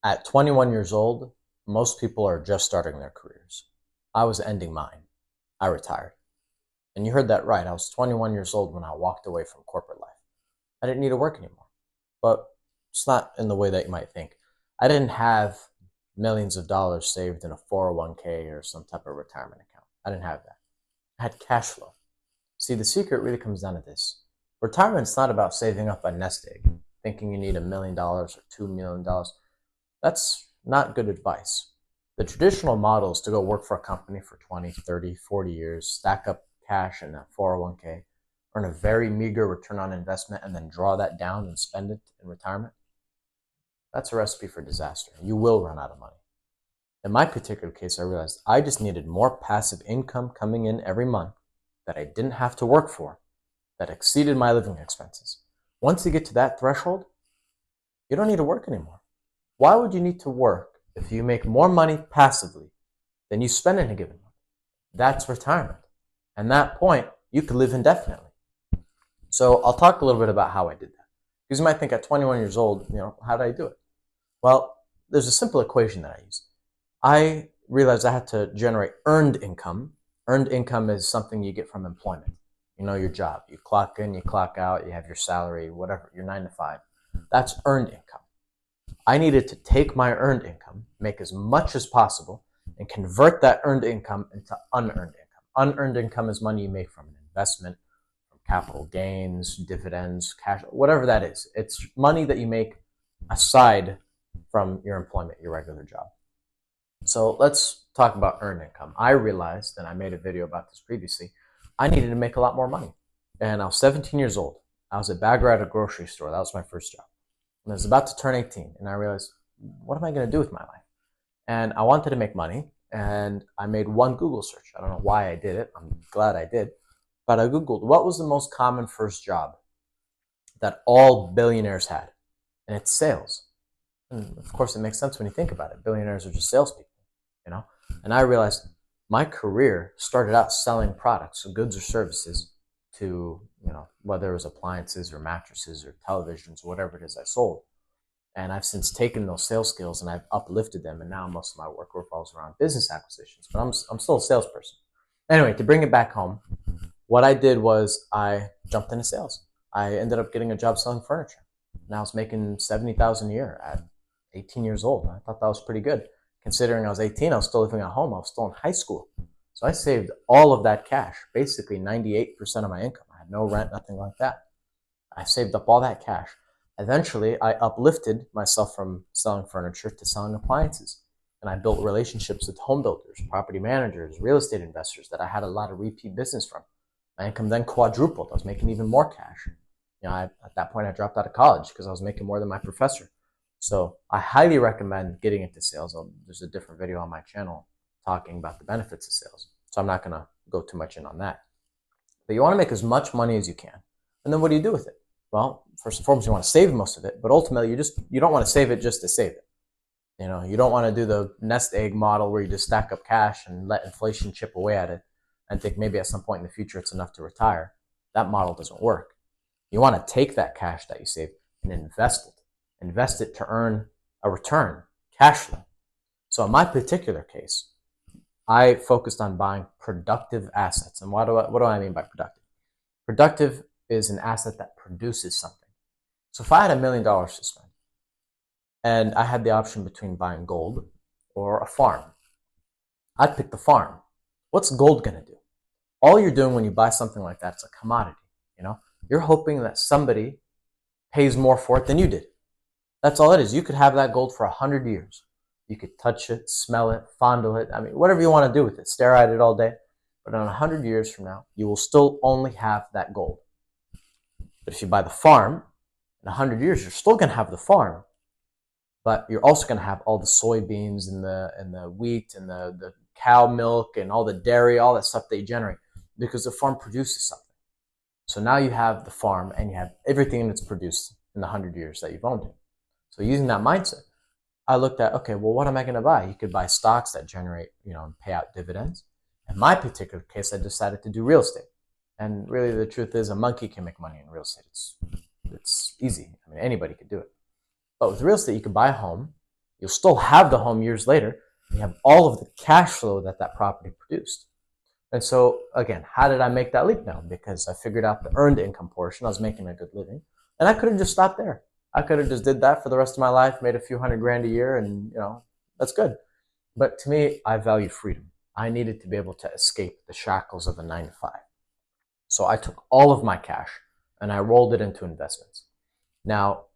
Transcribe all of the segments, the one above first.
At 21 years old, most people are just starting their careers. I was ending mine. I retired. And you heard that right. I was 21 years old when I walked away from corporate life. I didn't need to work anymore. But it's not in the way that you might think. I didn't have millions of dollars saved in a 401k or some type of retirement account. I didn't have that. I had cash flow. See, the secret really comes down to this. Retirement's not about saving up a nest egg, thinking you need $1 million or $2 million. That's not good advice. The traditional model is to go work for a company for 20, 30, 40 years, stack up cash in a 401k, earn a very meager return on investment, and then draw that down and spend it in retirement. That's a recipe for disaster. You will run out of money. In my particular case, I realized I just needed more passive income coming in every month that I didn't have to work for, that exceeded my living expenses. Once you get to that threshold, you don't need to work anymore. Why would you need to work if you make more money passively than you spend in a given month? That's retirement. And that point, you could live indefinitely. So I'll talk a little bit about how I did that. Because you might think at 21 years old, how did I do it? Well, there's a simple equation that I use. I realized I had to generate earned income. Earned income is something you get from employment. You know your job. You clock in, you clock out, you have your salary, whatever, your 9 to 5. That's earned income. I needed to take my earned income, make as much as possible, and convert that earned income into unearned income. Unearned income is money you make from an investment, from capital gains, dividends, cash, whatever that is. It's money that you make aside from your employment, your regular job. So let's talk about earned income. I realized, and I made a video about this previously, I needed to make a lot more money. And I was 17 years old. I was a bagger at a grocery store. That was my first job. And I was about to turn 18, and I realized, what am I going to do with my life? And I wanted to make money, and I made one Google search. I don't know why I did it. I'm glad I did. But I Googled, what was the most common first job that all billionaires had? And it's sales. And of course, it makes sense when you think about it. Billionaires are just salespeople, And I realized my career started out selling products, so goods or services, to, whether it was appliances or mattresses or televisions or whatever it is I sold. And I've since taken those sales skills and I've uplifted them. And now most of my work revolves around business acquisitions, but I'm still a salesperson. Anyway, to bring it back home, what I did was I jumped into sales. I ended up getting a job selling furniture. And I was making $70,000 a year at 18 years old. I thought that was pretty good. Considering I was 18, I was still living at home. I was still in high school. So I saved all of that cash, basically 98% of my income. I had no rent, nothing like that. I saved up all that cash. Eventually, I uplifted myself from selling furniture to selling appliances. And I built relationships with home builders, property managers, real estate investors that I had a lot of repeat business from. My income then quadrupled. I was making even more cash. At that point, I dropped out of college because I was making more than my professor. So I highly recommend getting into sales. There's a different video on my channel talking about the benefits of sales. So I'm not going to go too much in on that. But you want to make as much money as you can. And then what do you do with it? Well, first and foremost, you want to save most of it. But ultimately, you don't want to save it just to save it. You don't want to do the nest egg model where you just stack up cash and let inflation chip away at it and think maybe at some point in the future it's enough to retire. That model doesn't work. You want to take that cash that you save and invest it. Invest it to earn a return, cash flow. So in my particular case, I focused on buying productive assets. And what do I mean by productive? Productive is an asset that produces something. So if I had $1 million to spend and I had the option between buying gold or a farm, I'd pick the farm. What's gold going to do? All you're doing when you buy something like that, it's a commodity. You're hoping that somebody pays more for it than you did. That's all it is. You could have that gold for 100 years. You could touch it, smell it, fondle it. I mean, whatever you want to do with it. Stare at it all day. But in 100 years from now, you will still only have that gold. But if you buy the farm, in 100 years, you're still going to have the farm. But you're also going to have all the soybeans and the wheat and the cow milk and all the dairy, all that stuff that you generate. Because the farm produces something. So now you have the farm and you have everything that's produced in the 100 years that you've owned it. So using that mindset, I looked at, okay, well, what am I going to buy? You could buy stocks that generate, and pay out dividends. In my particular case, I decided to do real estate. And really, the truth is, a monkey can make money in real estate. It's easy. I mean, anybody could do it. But with real estate, you could buy a home, You'll still have the home years later. You have all of the cash flow that that property produced. And so, again, how did I make that leap now? Because I figured out the earned income portion. I was making a good living. And I could have just stopped there. I could have just did that for the rest of my life, made a few $100,000 a year, and, that's good. But to me, I value freedom. I needed to be able to escape the shackles of a 9 to 5. So I took all of my cash and I rolled it into investments. Now,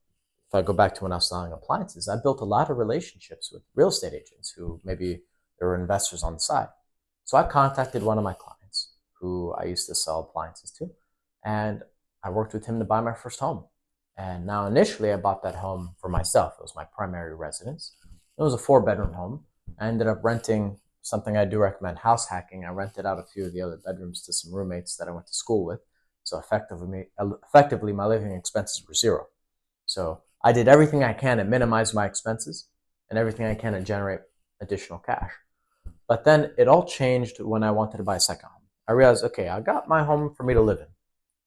if I go back to when I was selling appliances, I built a lot of relationships with real estate agents who maybe they were investors on the side. So I contacted one of my clients who I used to sell appliances to, and I worked with him to buy my first home. And now initially I bought that home for myself. It was my primary residence. It was a 4-bedroom home. I ended up renting something I do recommend, house hacking. I rented out a few of the other bedrooms to some roommates that I went to school with. So effectively my living expenses were zero. So I did everything I can to minimize my expenses and everything I can to generate additional cash. But then it all changed when I wanted to buy a second home. I realized, okay, I got my home for me to live in.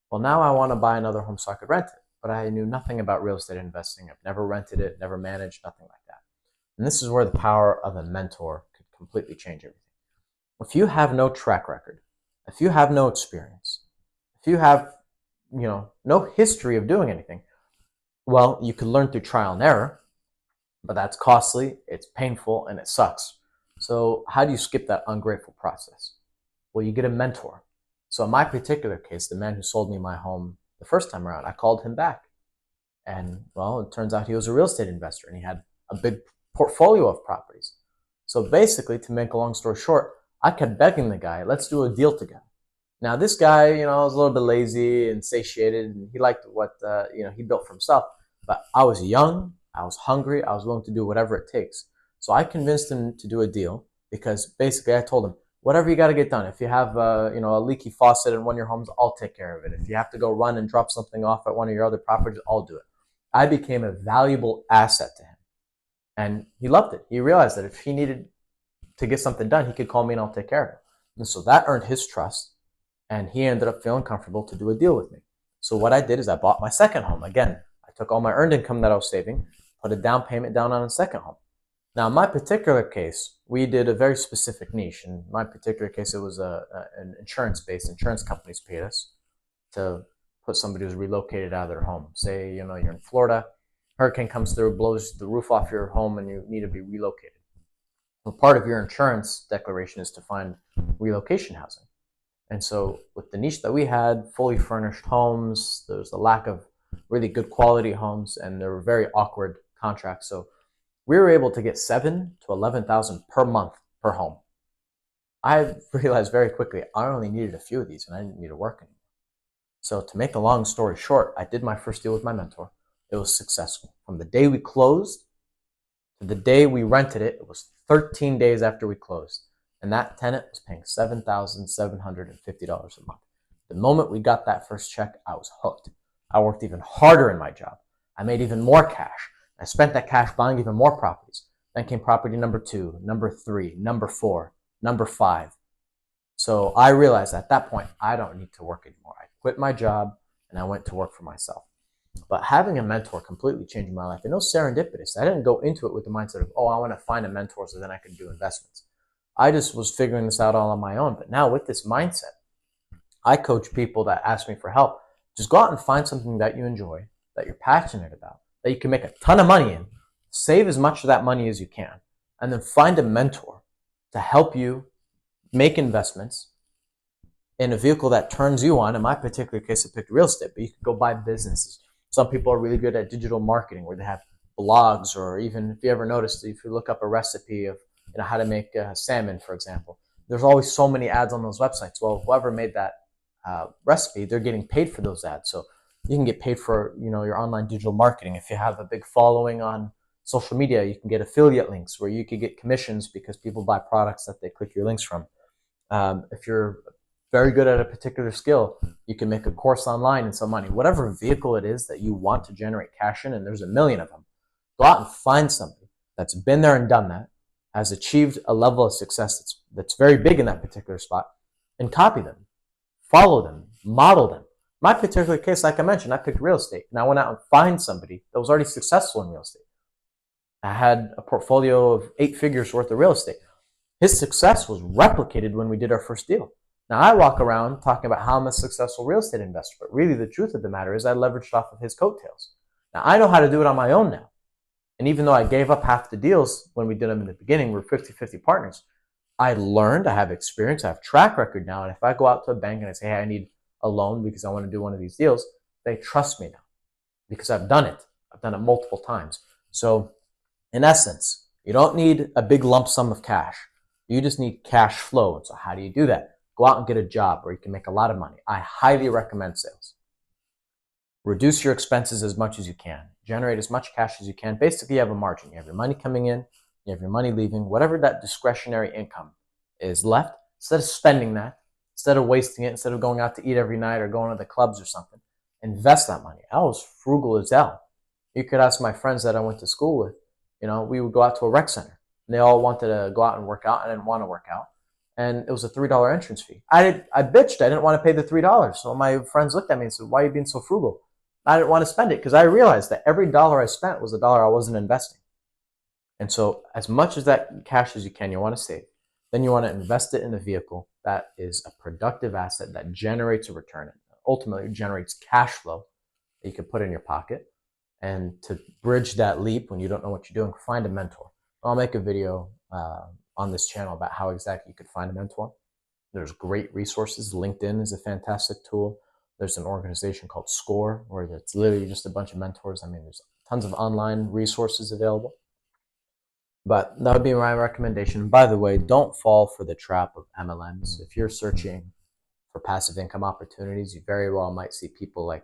Well, now I want to buy another home so I could rent it. But I knew nothing about real estate investing. I've never rented it, never managed, nothing like that. And this is where the power of a mentor could completely change everything. If you have no track record, if you have no experience, if you have, no history of doing anything, well, you can learn through trial and error, but that's costly, it's painful, and it sucks. So how do you skip that ungrateful process? Well, you get a mentor. So in my particular case, the man who sold me my home the first time around, I called him back. And, well, it turns out he was a real estate investor and he had a big portfolio of properties. So basically, to make a long story short, I kept begging the guy, let's do a deal together. Now, this guy, was a little bit lazy and satiated, and he liked what, he built for himself. But I was young, I was hungry, I was willing to do whatever it takes. So I convinced him to do a deal because basically I told him, whatever you got to get done. If you have, a leaky faucet in one of your homes, I'll take care of it. If you have to go run and drop something off at one of your other properties, I'll do it. I became a valuable asset to him. And he loved it. He realized that if he needed to get something done, he could call me and I'll take care of it. And so that earned his trust. And he ended up feeling comfortable to do a deal with me. So what I did is I bought my second home. Again, I took all my earned income that I was saving, put a down payment down on a second home. Now, in my particular case, we did a very specific niche. In my particular case, it was an insurance-based. Insurance companies paid us to put somebody who's relocated out of their home. Say, you're in Florida, hurricane comes through, blows the roof off your home, and you need to be relocated. Well, part of your insurance declaration is to find relocation housing. And so with the niche that we had, fully furnished homes, there was a lack of really good quality homes, and there were very awkward contracts. So we were able to get $7,000 to $11,000 per month per home. I realized very quickly I only needed a few of these, and I didn't need to work anymore. So to make a long story short, I did my first deal with my mentor. It was successful. From the day we closed to the day we rented it, it was 13 days after we closed. And that tenant was paying $7,750 a month. The moment we got that first check, I was hooked. I worked even harder in my job. I made even more cash. I spent that cash buying even more properties. Then came property number 2, number 3, number 4, number 5. So I realized at that point, I don't need to work anymore. I quit my job and I went to work for myself. But having a mentor completely changed my life. And it was serendipitous. I didn't go into it with the mindset of, I want to find a mentor so then I can do investments. I just was figuring this out all on my own. But now with this mindset, I coach people that ask me for help. Just go out and find something that you enjoy, that you're passionate about, that you can make a ton of money in. Save as much of that money as you can. And then find a mentor to help you make investments in a vehicle that turns you on. In my particular case, I picked real estate, but you could go buy businesses. Some people are really good at digital marketing where they have blogs, or even if you ever noticed, if you look up a recipe of how to make salmon, for example, there's always so many ads on those websites. Well, whoever made that recipe, they're getting paid for those ads. So you can get paid for your online digital marketing. If you have a big following on social media, you can get affiliate links where you could get commissions because people buy products that they click your links from. If you're very good at a particular skill, you can make a course online and sell money. Whatever vehicle it is that you want to generate cash in, and there's a million of them, go out and find somebody that's been there and done that, has achieved a level of success that's very big in that particular spot, and copy them, follow them, model them. My particular case, like I mentioned, I picked real estate, and I went out and find somebody that was already successful in real estate. I had a portfolio of 8 figures worth of real estate. His success was replicated when we did our first deal. Now, I walk around talking about how I'm a successful real estate investor, but really the truth of the matter is I leveraged off of his coattails. Now, I know how to do it on my own now. And even though I gave up half the deals when we did them in the beginning, we're 50-50 partners. I learned, I have experience, I have track record now. And if I go out to a bank and I say, hey, I need a loan because I want to do one of these deals, they trust me now because I've done it. I've done it multiple times. So in essence, you don't need a big lump sum of cash. You just need cash flow. And so how do you do that? Go out and get a job where you can make a lot of money. I highly recommend sales. Reduce your expenses as much as you can. Generate as much cash as you can. Basically, you have a margin. You have your money coming in, you have your money leaving. Whatever that discretionary income is left, instead of spending that, instead of wasting it, instead of going out to eat every night or going to the clubs or something, invest that money. I was frugal as hell. You could ask my friends that I went to school with. We would go out to a rec center. And they all wanted to go out and work out. I didn't want to work out. And it was a $3 entrance fee. I bitched. I didn't want to pay the $3. So my friends looked at me and said, why are you being so frugal? I didn't want to spend it because I realized that every dollar I spent was a dollar I wasn't investing. And so as much as that cash as you can, you want to save. Then you want to invest it in a vehicle that is a productive asset that generates a return. And ultimately generates cash flow that you can put in your pocket. And to bridge that leap when you don't know what you're doing, find a mentor. I'll make a video on this channel about how exactly you could find a mentor. There's great resources. LinkedIn is a fantastic tool. There's an organization called SCORE, where it's literally just a bunch of mentors. I mean, there's tons of online resources available. But that would be my recommendation. By the way, don't fall for the trap of MLMs. If you're searching for passive income opportunities, you very well might see people like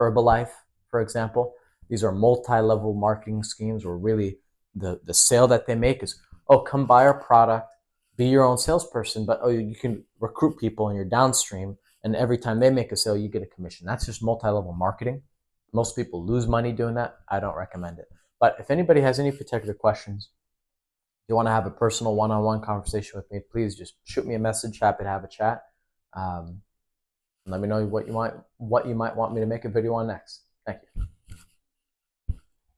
Herbalife, for example. These are multi-level marketing schemes where really the sale that they make is, oh, come buy our product, be your own salesperson, but oh, you can recruit people and you're downstream. And every time they make a sale, you get a commission. That's just multi-level marketing. Most people lose money doing that. I don't recommend it. But if anybody has any particular questions, if you want to have a personal one-on-one conversation with me, please just shoot me a message. Happy to have a chat. Let me know what you might want me to make a video on next. Thank you.